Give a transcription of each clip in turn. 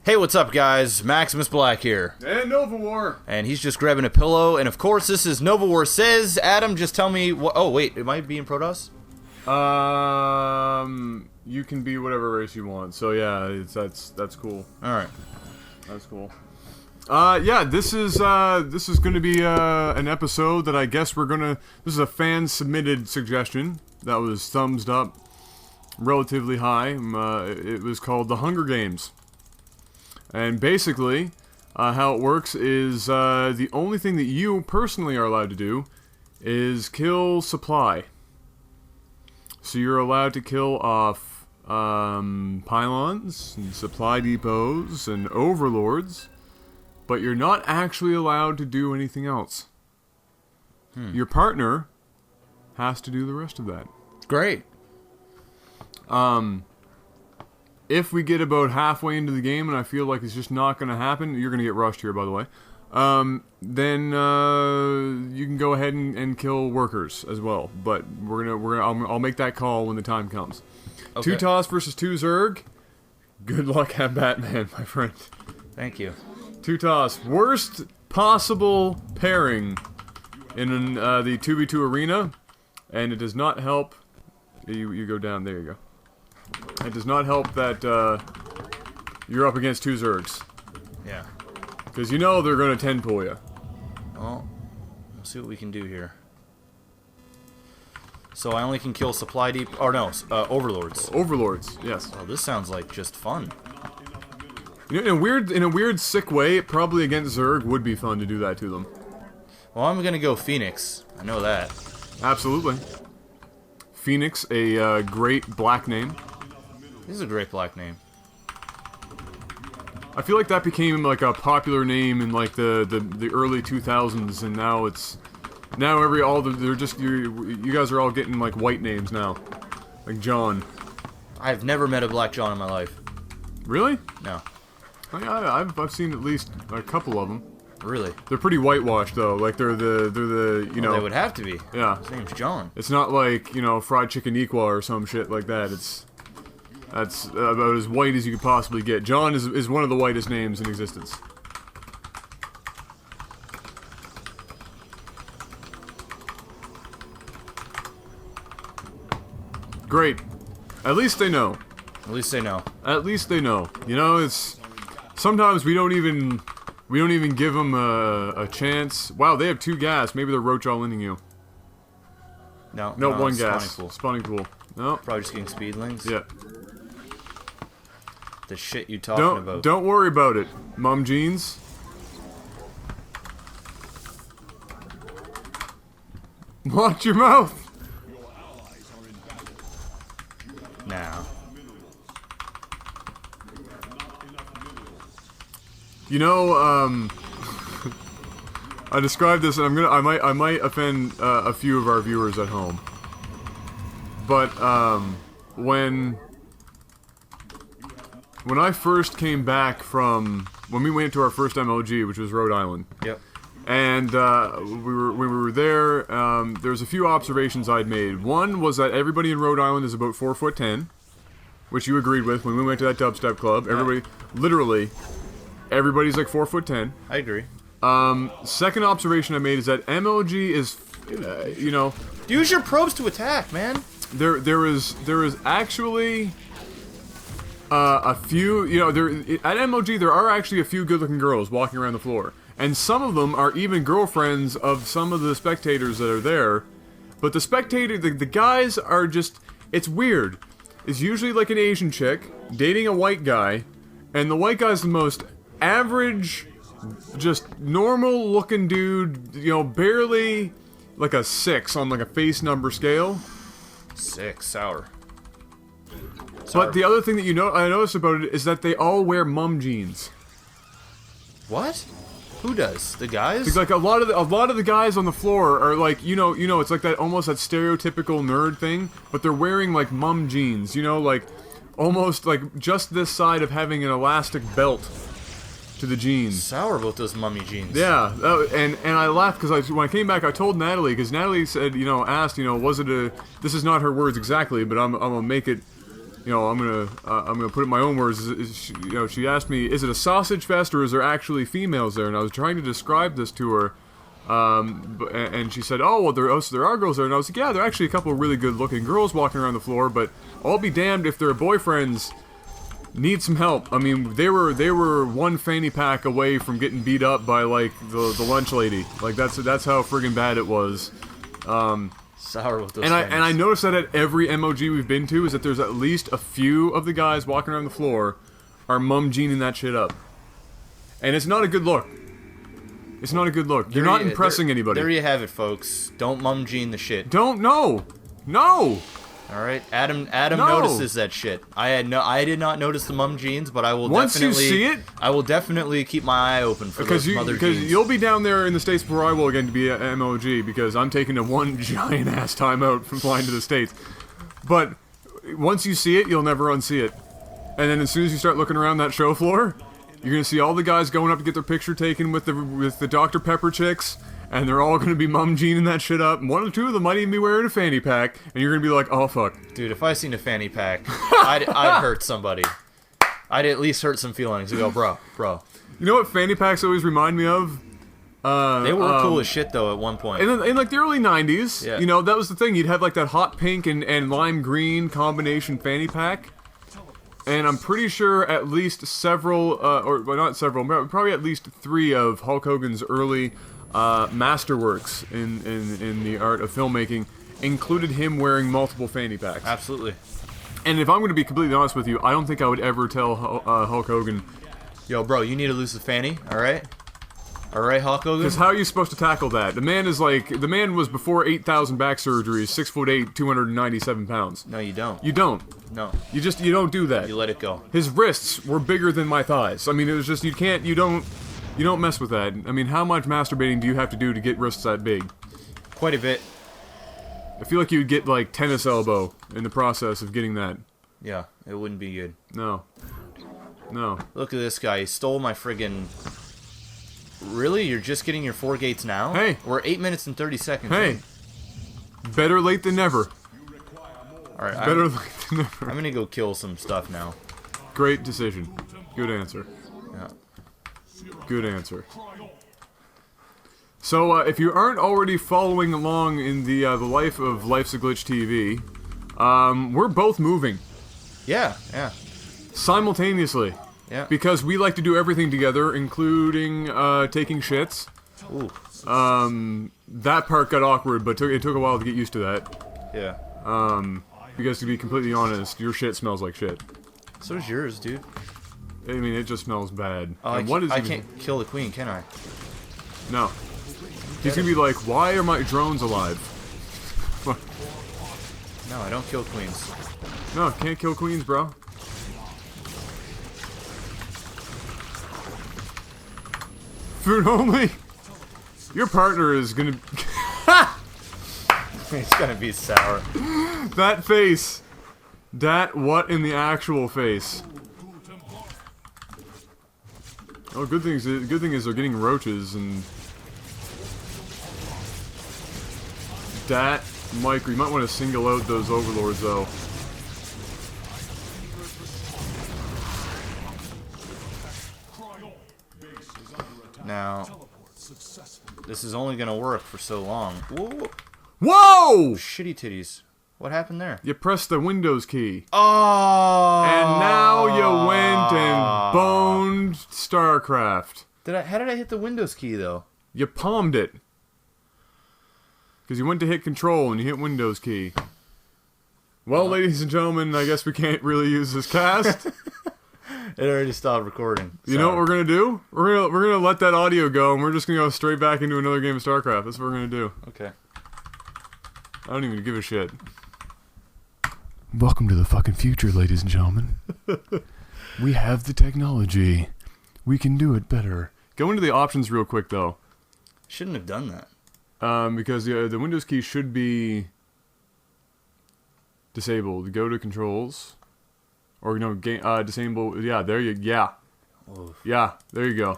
Hey, what's up, guys? MaximusBlack here. And NovaWar. And he's just grabbing a pillow. And, of course, this is NovaWar Says. Adam, just tell me what... Oh, wait. Am I being Protoss? You can be whatever race you want. So, yeah, that's cool. Alright. That's cool. Yeah, this is going to be an episode that I guess we're going to... This is a fan-submitted suggestion that was thumbs up relatively high. It was called The Hunger Games. And basically, how it works is the only thing that you personally are allowed to do is kill supply. So you're allowed to kill off pylons, and supply depots, and overlords, but you're not actually allowed to do anything else. Your partner has to do the rest of that. Great. If we get about halfway into the game and I feel like it's just not going to happen, you're going to get rushed here, by the way, then you can go ahead and kill workers as well. But I'll make that call when the time comes. Okay. 2 Toss versus 2 Zerg. Good luck at Batman, my friend. Thank you. 2 Toss. Worst possible pairing in the 2v2 arena, and it does not help. You go down. There you go. It does not help that you're up against 2 Zergs. Yeah. Because you know they're going to 10-pull you. Well, let's see what we can do here. So I only can kill supply deep... Or no, overlords. Overlords, yes. Oh, this sounds like just fun. You know, in a weird, sick way, probably against Zerg would be fun to do that to them. Well, I'm going to go Phoenix. I know that. Absolutely. Phoenix, a great black name. This is a great black name. I feel like that became like a popular name in like the early 2000s, and now they're just you guys are all getting like white names now, like John. I've never met a black John in my life. Really? No. I've seen at least a couple of them. Really? They're pretty whitewashed though. Like they're the you know. They would have to be. Yeah. His name's John. It's not like, you know, fried chicken equa or some shit like that. That's about as white as you could possibly get. John is one of the whitest names in existence. Great. At least they know. At least they know. At least they know. You know, it's sometimes we don't even give them a chance. Wow, they have 2 gas. Maybe they're roach all-inning you. No, 1 gas. Spawning pool. Spawning pool. No. Probably just getting speedlings. Yeah. The shit you talking about. Don't worry about it, Mum Jeans. Watch your mouth. Now. You know, I described this, and I might offend a few of our viewers at home. But when I first came back when we went to our first MLG, which was Rhode Island. Yep. And when we were there, there's a few observations I'd made. One was that everybody in Rhode Island is about 4'10", which you agreed with when we went to that dubstep club. Everybody, literally, everybody's like 4'10". I agree. Second observation I made is that MLG is, you know... Use your probes to attack, man! There is actually... a few, you know, at MLG there are actually a few good-looking girls walking around the floor. And some of them are even girlfriends of some of the spectators that are there. But the guys are just, it's weird. It's usually like an Asian chick dating a white guy, and the white guy's the most average, just normal-looking dude, you know, barely like a 6 on like a face number scale. 6, sour. But the other thing that I noticed about it is that they all wear mum jeans. What? Who does? The guys? It's like a lot of the guys on the floor are like, you know, it's like that almost that stereotypical nerd thing, but they're wearing like mum jeans, you know, like almost like just this side of having an elastic belt to the jeans. Sour about those mummy jeans. Yeah, and I laughed because when I came back, I told Natalie, because Natalie said, asked, was it a? This is not her words exactly, but I'm gonna make it. I'm gonna put it in my own words. She asked me, is it a sausage fest or is there actually females there? And I was trying to describe this to her, and she said, oh, well, there are girls there. And I was like, yeah, there are actually a couple of really good-looking girls walking around the floor, but I'll be damned if their boyfriends need some help. I mean, they were one fanny pack away from getting beat up by like the lunch lady. Like that's how friggin' bad it was. Sour with those and I noticed that at every MLG we've been to is that there's at least a few of the guys walking around the floor are mum jeaning that shit up, and it's not a good look. It's not a good look. You're not impressing anybody. There you have it, folks. Don't mum gene the shit. No. All right, Adam notices that shit. I did not notice the mum jeans, but I will Once you see it, I will definitely keep my eye open for those mother jeans. Because you'll be down there in the States before I will again to be at MLG, because I'm taking a one giant ass time out from flying to the States. But once you see it, you'll never unsee it. And then as soon as you start looking around that show floor, you're gonna see all the guys going up to get their picture taken with the Dr. Pepper chicks. And they're all gonna be mum jeaning that shit up. One or two of them might even be wearing a fanny pack, and you're gonna be like, "Oh fuck, dude! If I seen a fanny pack, I'd hurt somebody. I'd at least hurt some feelings. You go, bro. You know what fanny packs always remind me of? They were cool as shit though at one point. In like the early '90s, yeah. That was the thing. You'd have like that hot pink and lime green combination fanny pack. And I'm pretty sure at least several, not several, probably at least 3 of Hulk Hogan's early masterworks in the art of filmmaking included him wearing multiple fanny packs. Absolutely. And if I'm going to be completely honest with you, I don't think I would ever tell Hulk Hogan, yo, bro, you need to lose the fanny, alright? Alright, Hulk Hogan? Because how are you supposed to tackle that? The man was before 8,000 back surgeries, 6'8", 297 pounds. No, you don't. You don't. No. You don't do that. You let it go. His wrists were bigger than my thighs. I mean, it was just, you don't mess with that. I mean, how much masturbating do you have to do to get wrists that big? Quite a bit. I feel like you'd get, like, tennis elbow in the process of getting that. Yeah, it wouldn't be good. No. Look at this guy. He stole my friggin'... Really? You're just getting your 4 gates now? Hey. We're 8 minutes and 30 seconds. Hey. Better late than never. Alright, Better late than never. I'm gonna go kill some stuff now. Great decision. Good answer. Yeah. Good answer. So, if you aren't already following along in the life of Life'sAGlitchTV, we're both moving. Yeah. Simultaneously. Yeah. Because we like to do everything together, including taking shits. Ooh. That part got awkward, but it took a while to get used to that. Yeah. Because to be completely honest, your shit smells like shit. So does yours, dude. I mean, it just smells bad. I can't kill the queen, can I? No. He's gonna be like, why are my drones alive? No, I don't kill queens. No, can't kill queens, bro. Food only? Your partner is gonna... It's gonna be sour. That face. That what in the actual face? Oh, good thing is they're getting roaches and... Dat, Mike, you might want to single out those overlords though. Now, this is only gonna work for so long. Whoa! Whoa! Shitty titties. What happened there? You pressed the Windows key. Oh! And now you went and boned Starcraft. How did I hit the Windows key though? You palmed it. Because you went to hit Control and you hit Windows key. Well, ladies and gentlemen, I guess we can't really use this cast. It already stopped recording. You know what we're gonna do? We're gonna let that audio go, and we're just gonna go straight back into another game of StarCraft. That's what we're gonna do. Okay. I don't even give a shit. Welcome to the fucking future, ladies and gentlemen. We have the technology. We can do it better. Go into the options real quick, though. Shouldn't have done that. Because the Windows key should be disabled. Go to controls. Or, disable. Yeah, there you... Yeah. Oof. Yeah, there you go.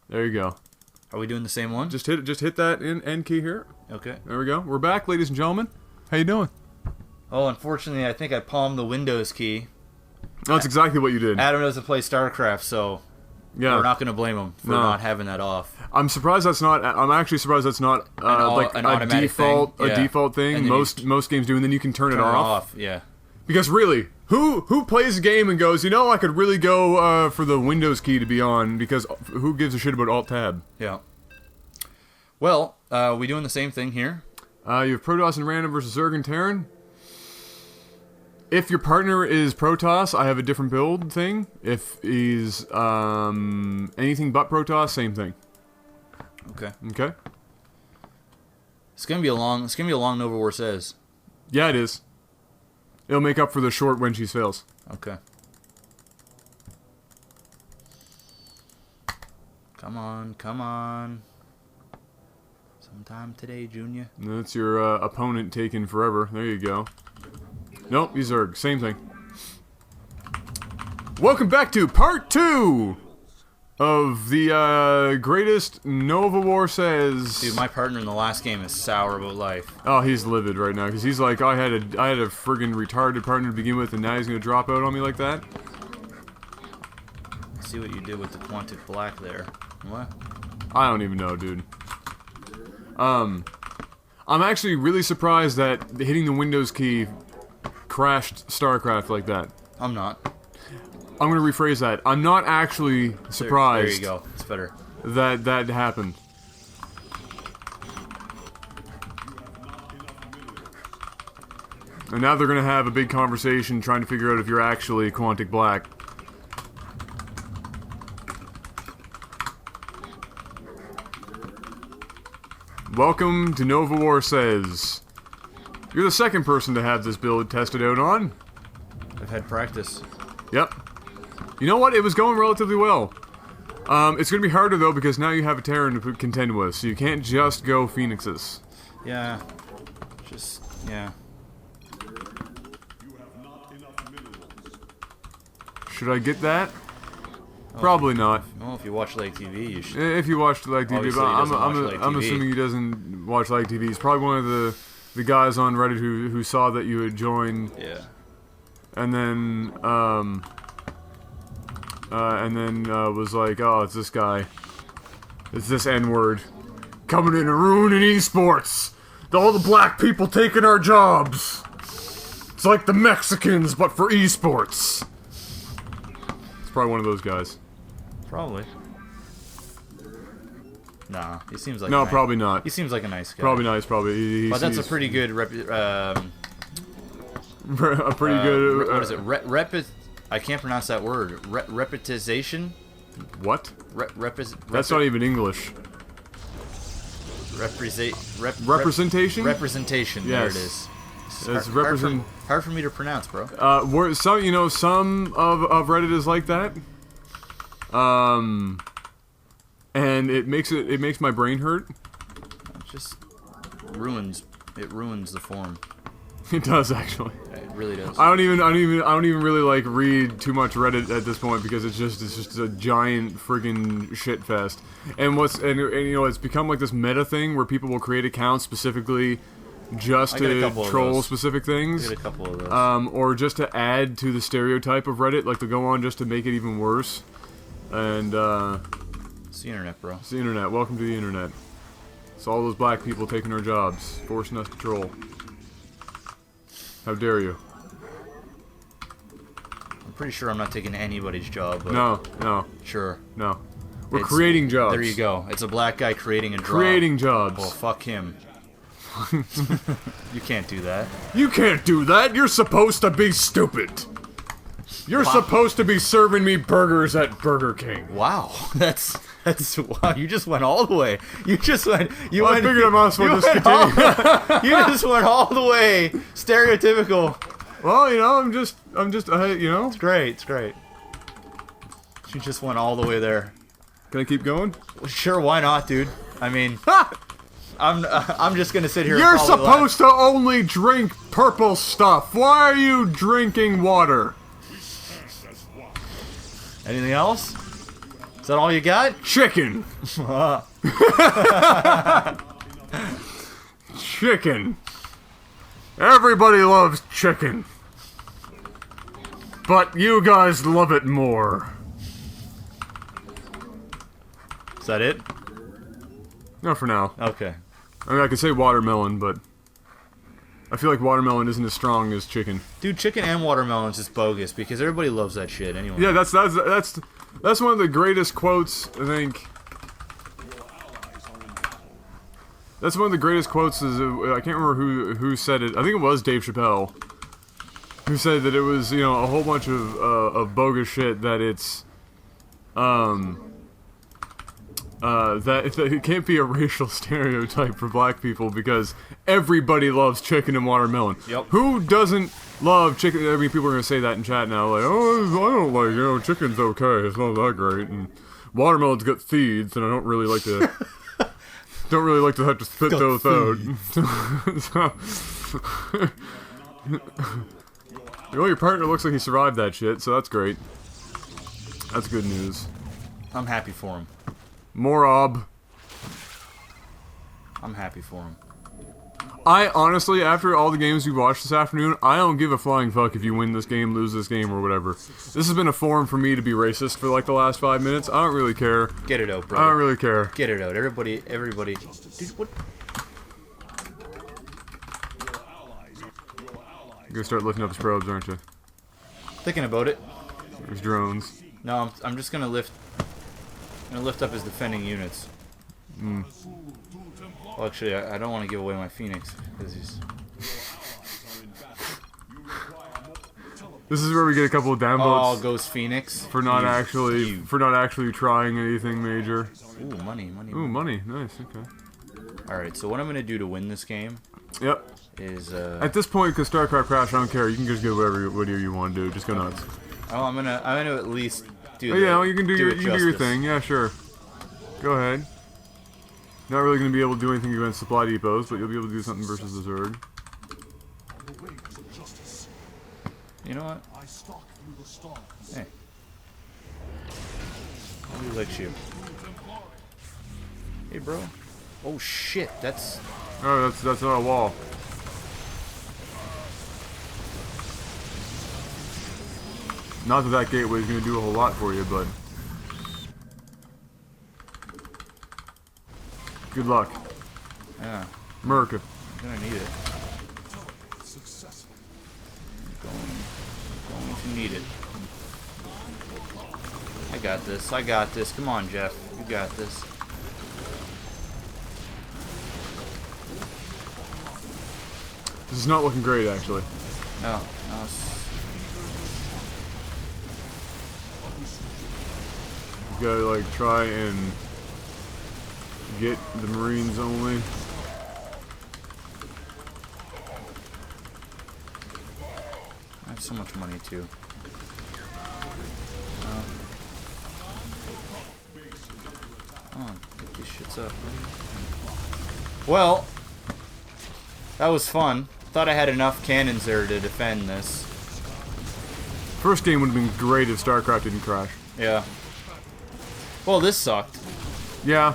There you go. Are we doing the same one? Just hit that end key here. Okay. There we go. We're back, ladies and gentlemen. How you doing? Oh, unfortunately, I think I palmed the Windows key. That's exactly what you did. Adam doesn't play Starcraft, so Yeah. we're not going to blame him for not having that off. I'm surprised that's not. I'm actually surprised that's not like an a automatic default thing. Yeah. default thing. And then Most games do, and then you can turn it Turn it off. off, yeah. Because really, who plays a game and goes, you know, I could really go for the Windows key to be on, because who gives a shit about Alt Tab? Yeah. Well, we doing the same thing here? You have Protoss and Random versus Zerg and Terran. If your partner is Protoss, I have a different build thing. If he's anything but Protoss, same thing. Okay. Okay. It's gonna be a long NovaWar Says. Yeah, it is. It'll make up for the short when she fails. Okay. Come on, come on. Sometime today, Junior. That's your opponent taking forever. There you go. Nope, he's Zerg. Same thing. Welcome back to part 2 of the greatest NovaWar Says. Dude, my partner in the last game is sour about life. Oh, he's livid right now because he's like, I had a friggin' retarded partner to begin with, and now he's gonna drop out on me like that. See what you did with the Quantic Black there. What? I don't even know, dude. I'm actually really surprised that hitting the Windows key crashed Starcraft like that. I'm not. I'm gonna rephrase that. I'm not actually surprised. There you go. It's better. That happened. And now they're gonna have a big conversation trying to figure out if you're actually Quantic Black. Welcome to NovaWar Says. You're the second person to have this build tested out on. I've had practice. Yep. You know what? It was going relatively well. It's gonna be harder though because now you have a Terran to contend with, so you can't just go Phoenixes. Yeah. Yeah. Should I get that? Probably not. Well, if you watch LAGTV, you should. If you watched LAGTV, Obviously, but he doesn't watch LAGTV. I'm assuming he doesn't watch LAGTV. He's probably one of the guys on Reddit who saw that you had joined. Yeah. And then was like, oh, it's this guy. It's this N-word coming in and ruining esports. All the black people taking our jobs. It's like the Mexicans, but for esports. It's probably one of those guys. Probably. Nah, he seems like No, a nice, probably not. He seems like a nice guy. Probably nice, probably. But that's a pretty good a pretty good... what is it? I can't pronounce that word. Repetization? What? That's not even English. Representation? Representation, yes. There it is. It's hard for me to pronounce, bro. Some of Reddit is like that. And it makes my brain hurt. It just ruins the form. It does actually. It really does. I don't even really like read too much Reddit at this point because it's just a giant friggin' shit fest. And you know, it's become like this meta thing where people will create accounts specifically just to troll specific things. I get a couple of those. Or just to add to the stereotype of Reddit, like to go on just to make it even worse. And it's the internet, bro. It's the internet. Welcome to the internet. It's all those black people taking our jobs, forcing us to troll. How dare you? I'm pretty sure I'm not taking anybody's job. But No. Sure. No. We're creating jobs. There you go. It's a black guy creating a job. Creating jobs. Well, fuck him. You can't do that. You can't do that. You're supposed to be stupid. You're supposed to be serving me burgers at Burger King. Wow. That's wow. You just went all the way. I figured I might as well just continue. You just went all the way. Stereotypical. Well, you know, I'm just, you know. It's great. It's great. You just went all the way there. Can I keep going? Well, sure, why not, dude? I mean, I'm just gonna sit here. You're supposed to only drink purple stuff. Why are you drinking water? Anything else? Is that all you got? Chicken. Chicken. Everybody loves chicken. But you guys love it more. Is that it? No, for now. Okay. I mean, I could say watermelon, but I feel like watermelon isn't as strong as chicken. Dude, chicken and watermelon is just bogus because everybody loves that shit anyway. Yeah, that's one of the greatest quotes, I think. That's one of the greatest quotes. I can't remember who said it. I think it was Dave Chappelle, who said that it was, you know, a whole bunch of bogus shit, that it's that it can't be a racial stereotype for black people because everybody loves chicken and watermelon. Yep. Who doesn't love chicken? I mean, people are gonna say that in chat now, like, oh, I don't like, you know, chicken's okay, it's not that great, and watermelon's got seeds, and I don't really like to. Don't really like to have to spit those out. Well, your partner looks like he survived that shit, so that's great. That's good news. I'm happy for him. Morob. I'm happy for him. I honestly, after all the games we watched this afternoon, I don't give a flying fuck if you win this game, lose this game, or whatever. This has been a forum for me to be racist for like the last 5 minutes. I don't really care. Get it out, bro. I don't really care. Get it out. Everybody. Dude, what? You're gonna start lifting up his probes, aren't you? Thinking about it. There's drones. No, I'm just gonna lift. I'm gonna lift up his defending units. Hmm. Well, actually, I don't want to give away my Phoenix because he's. This is where we get a couple of down Oh, votes goes Phoenix for not actually trying anything major. Ooh, money. Ooh, money. Nice. Okay. All right, so what I'm gonna do to win this game Yep. is At this point, because Starcraft crashed, I don't care. You can just get whatever you want to do. Just go nuts. Oh, I'm gonna at least do. Oh, yeah, well, you can do your justice. thing. Yeah, sure. Go ahead. Not really going to be able to do anything against supply depots, but you'll be able to do something versus the Zerg. You know what? Hey. Nobody likes you. Hey, bro. Oh shit, that's. Oh, that's not a wall. Not that gateway is going to do a whole lot for you, but good luck. Yeah. America. I'm gonna need it. Going to need it. I got this. I got this. Come on, Jeff. You got this. This is not looking great, actually. No. You gotta, like, try and get the Marines only. I have so much money, too. Oh, get these shits up. Well, that was fun. Thought I had enough cannons there to defend this. First game would have been great if Starcraft didn't crash. Yeah. Well, this sucked. Yeah.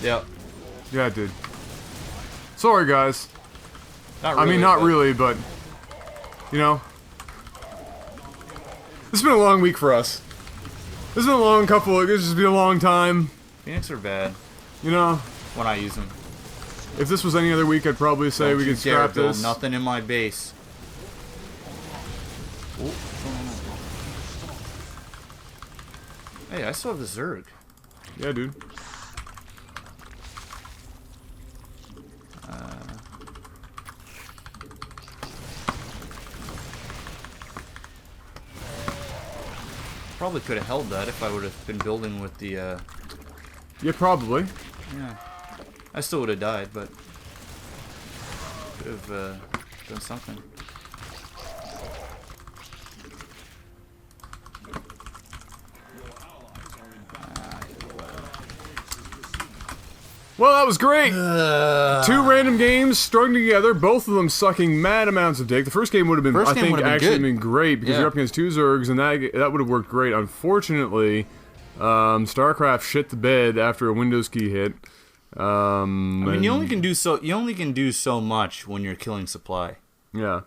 Yep. Yeah, it did. Sorry, guys. Not really, I mean, not really, but, you know. This has been a long week for us. This has been a long this has been a long time. Phoenix are bad. You know. When I use them. If this was any other week, I'd probably say Don't we you could dare scrap build this. nothing in my base. Ooh. Hey, I still have the Zerg. Yeah, dude. Probably could have held that if I would have been building with the, Yeah, probably. Yeah. I still would have died, but could have done something. Well, that was great! 2 random games strung together, both of them sucking mad amounts of dick. The first game would have been, I think, actually been great, because you're up against 2 Zergs, and that would have worked great. Unfortunately, StarCraft shit the bed after a Windows key hit. I mean, you only can do so much when you're killing supply. Yeah.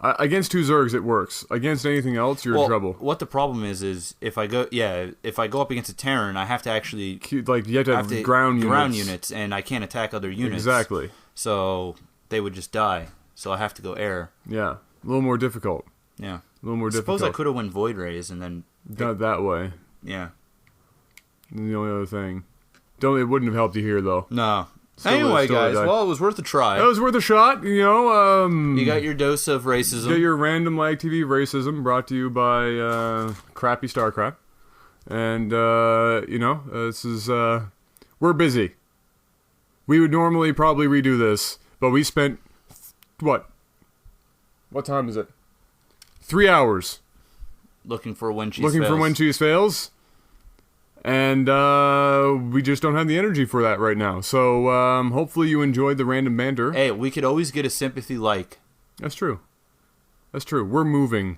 Against 2 Zergs, it works. Against anything else, you're in trouble. What the problem is if I go up against a Terran, I have to actually like you have to have ground units, and I can't attack other units. Exactly. So they would just die. So I have to go air. Yeah, a little more difficult. Yeah, a little more difficult. Suppose I could have went Void Rays and then done it that way. Yeah. And the only other thing, it wouldn't have helped you here though. No. Anyway, guys, well, it was worth a try. It was worth a shot, you know. You got your dose of racism. You got your random LAGTV racism brought to you by crappy Starcraft. And, you know, this is, we're busy. We would normally probably redo this, but we spent, what time is it? 3 hours. Looking for when cheese fails. And we just don't have the energy for that right now. So hopefully you enjoyed the random banter. Hey, we could always get a sympathy like. That's true. That's true. We're moving.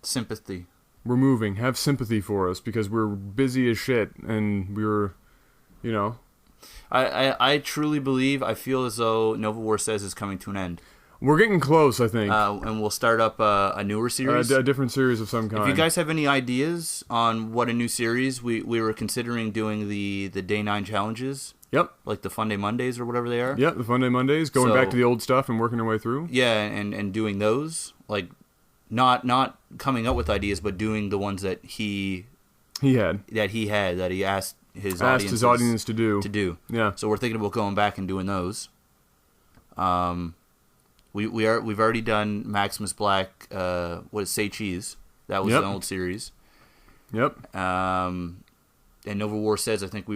Sympathy. We're moving. Have sympathy for us because we're busy as shit and we're, you know. I truly believe, I feel as though NovaWar Says is coming to an end. We're getting close, I think. And we'll start up a newer series. A different series of some kind. If you guys have any ideas on what a new series, we were considering doing the Day 9 challenges. Yep. Like the Fun Day Mondays or whatever they are. Yep, the Fun Day Mondays. Going back to the old stuff and working our way through. Yeah, and doing those. Like, not coming up with ideas, but doing the ones that he asked his audience to do. Yeah. So we're thinking about going back and doing those. We've already done MaximusBlack. Say Cheese? That was an old series. Yep. And NovaWar Says. I think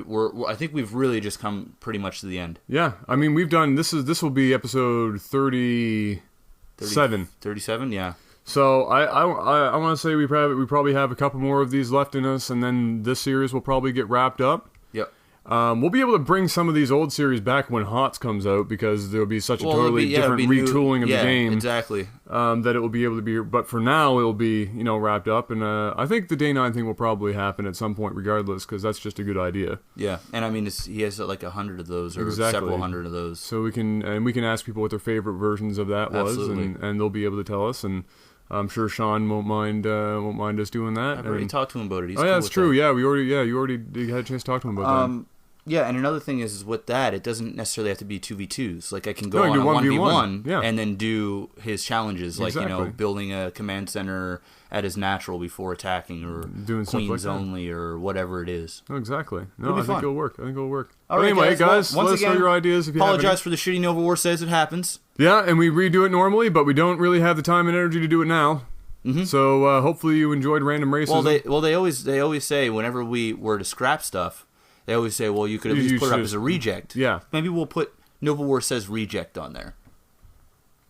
we've really just come pretty much to the end. Yeah. I mean, we've done this will be episode 37. 37. Yeah. So I want to say we probably have a couple more of these left in us, and then this series will probably get wrapped up. Yep. We'll be able to bring some of these old series back when HOTS comes out because there'll be such a totally different retooling of the game. Exactly. That it will be able to be. But for now, it'll be wrapped up, and I think the Day 9 thing will probably happen at some point, regardless, because that's just a good idea. Yeah, and I mean, he has like 100 of those, or several hundred of those. So we can ask people what their favorite versions of that was, and they'll be able to tell us. And I'm sure Sean won't mind us doing that. I've already talked to him about it. He's cool that's true. That. Yeah, you already had a chance to talk to him about that. Yeah, and another thing is with that, it doesn't necessarily have to be 2v2s. Like, I can go on a 1v1 and then do his challenges, like, building a command center at his natural before attacking, or doing queens only, or whatever it is. Oh, exactly. No, I think it'll work. All right, anyway, guys, let us know your ideas if you have any. Apologize for the shitty NovaWar Says. It happens. Yeah, and we redo it normally, but we don't really have the time and energy to do it now. Mm-hmm. So hopefully you enjoyed random racism. Well, they always say whenever we were to scrap stuff, they always say, well, you could at least put it up as a reject. Yeah. Maybe we'll put NovaWar Says reject on there.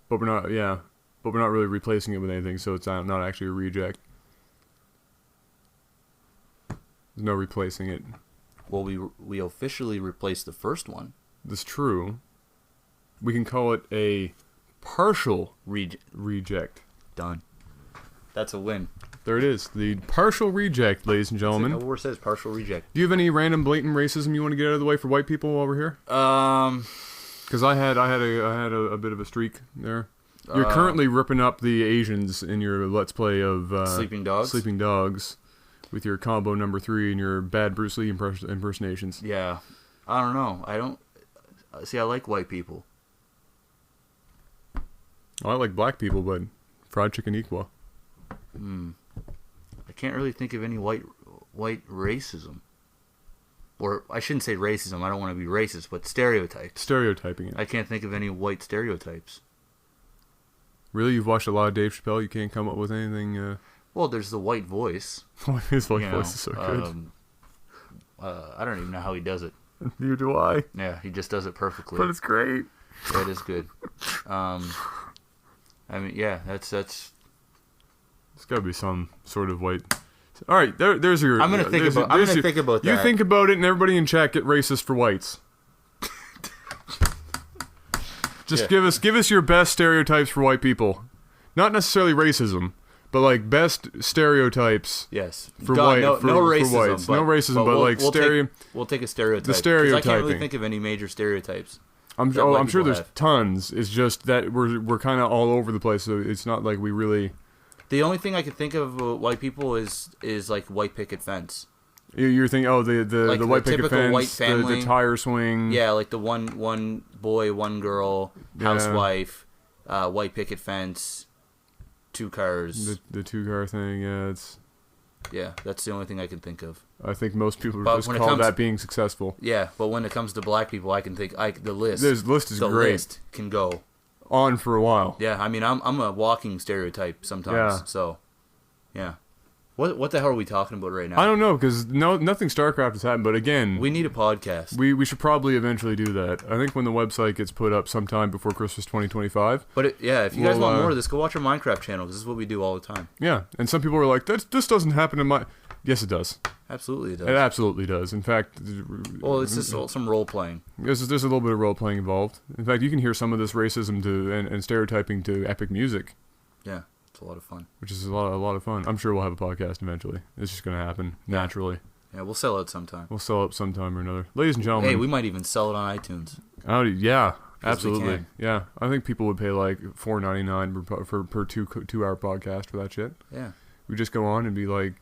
But we're not really replacing it with anything, so it's not actually a reject. There's no replacing it. Well, we officially replaced the first one. That's true. We can call it a partial reject. Done. That's a win. There it is. The partial reject, ladies and gentlemen. NovaWar Says partial reject. Do you have any random blatant racism you want to get out of the way for white people while we're here? Because I had a bit of a streak there. You're currently ripping up the Asians in your Let's Play of Sleeping Dogs with your combo number 3 and your bad Bruce Lee impersonations. Yeah. I don't know. I don't... See, I like white people. Well, I like black people, but fried chicken equal. I can't really think of any white racism. Or, I shouldn't say racism, I don't want to be racist, but stereotypes. Stereotyping it. I can't think of any white stereotypes. Really? You've watched a lot of Dave Chappelle? You can't come up with anything? Well, there's the white voice. His white voice is so good. I don't even know how he does it. Neither do I. Yeah, he just does it perfectly. But it's great. Yeah, it is good. I mean, yeah, that's... There's got to be some sort of white... All right, there's your... I'm gonna think about that. You think about it, and everybody in chat get racist for whites. Just give us your best stereotypes for white people. Not necessarily racism, but like best stereotypes. Yes. For white, no racism, for whites. No racism, but like we'll take a stereotype. The stereotyping. I can't really think of any major stereotypes. I'm sure there's tons. It's just that we're kind of all over the place, so it's not like we really... The only thing I can think of about white people is like white picket fence. You're thinking, the white picket fence, white family, the tire swing. Yeah, like the one boy, one girl, housewife, white picket fence, 2 cars. The 2-car thing, Yeah, that's the only thing I can think of. I think most people would just call that being successful. Yeah, but when it comes to black people, I can think the list. This list is great. The list can go on for a while. Yeah, I mean, I'm a walking stereotype sometimes. Yeah. So, yeah. What the hell are we talking about right now? I don't know, because nothing Starcraft has happened, but again... We need a podcast. We should probably eventually do that. I think when the website gets put up sometime before Christmas 2025. But if you guys want more of this, go watch our Minecraft channel, because this is what we do all the time. Yeah, and some people are like, this doesn't happen in my... Yes, it does. Absolutely it does. It absolutely does. In fact... Well, it's just some role-playing. There's a little bit of role-playing involved. In fact, you can hear some of this racism and stereotyping to epic music. Yeah. It's a lot of fun. Which is a lot of fun. I'm sure we'll have a podcast eventually. It's just going to happen naturally. Yeah, we'll sell it sometime. We'll sell it sometime or another. Ladies and gentlemen. Hey, we might even sell it on iTunes. Oh, yeah. Absolutely. Yeah. I think people would pay like $4.99 per 2-hour podcast for that shit. Yeah. We just go on and be like,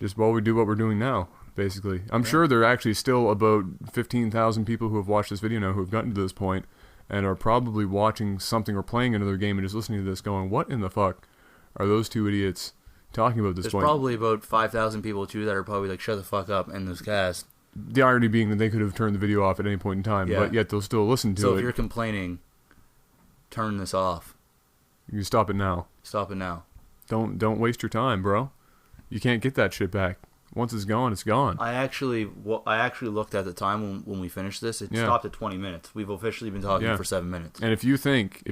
we do what we're doing now, basically. I'm sure there are actually still about 15,000 people who have watched this video now who have gotten to this point and are probably watching something or playing another game and just listening to this going, what in the fuck are those 2 idiots talking about at this point? There's probably about 5,000 people, too, that are probably like, shut the fuck up, end this cast. The irony being that they could have turned the video off at any point in time, but yet they'll still listen to it. So if you're complaining, turn this off. You can stop it now. Stop it now. Don't waste your time, bro. You can't get that shit back. Once it's gone, it's gone. I actually looked at the time when we finished this. It stopped at 20 minutes. We've officially been talking for 7 minutes. And if you think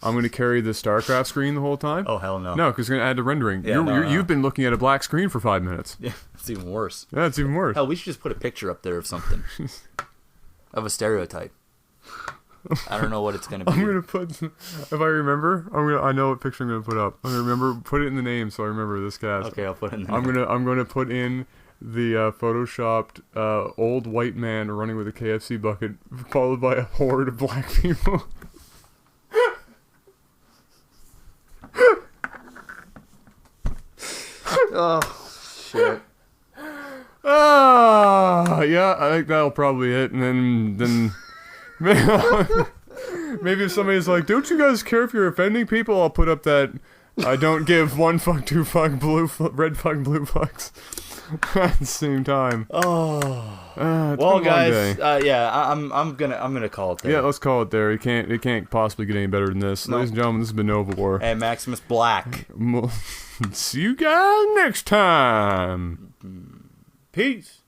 I'm going to carry the Starcraft screen the whole time? Oh, hell no. No, because it's going to add to rendering. Yeah, you've been looking at a black screen for 5 minutes. Yeah, it's even worse. Yeah, it's even worse. Hell, we should just put a picture up there of something. Of a stereotype. I don't know what it's going to be. I'm going to put, if I remember, I know what picture I'm going to put up. I'm going to remember, put it in the name so I remember this cast. Okay, I'll put it in the name. I'm going to put in the photoshopped old white man running with a KFC bucket followed by a horde of black people. Oh, shit. Yeah, I think that'll probably hit, and then maybe if somebody's like, don't you guys care if you're offending people, I'll put up that I don't give 1 fuck, 2 fuck, red fuck, blue fucks at the same time. Well, guys, I'm gonna call it there. Yeah, let's call it there. It can't possibly get any better than this. Nope. Ladies and gentlemen, this has been NovaWar. And MaximusBlack. See you guys next time. Peace.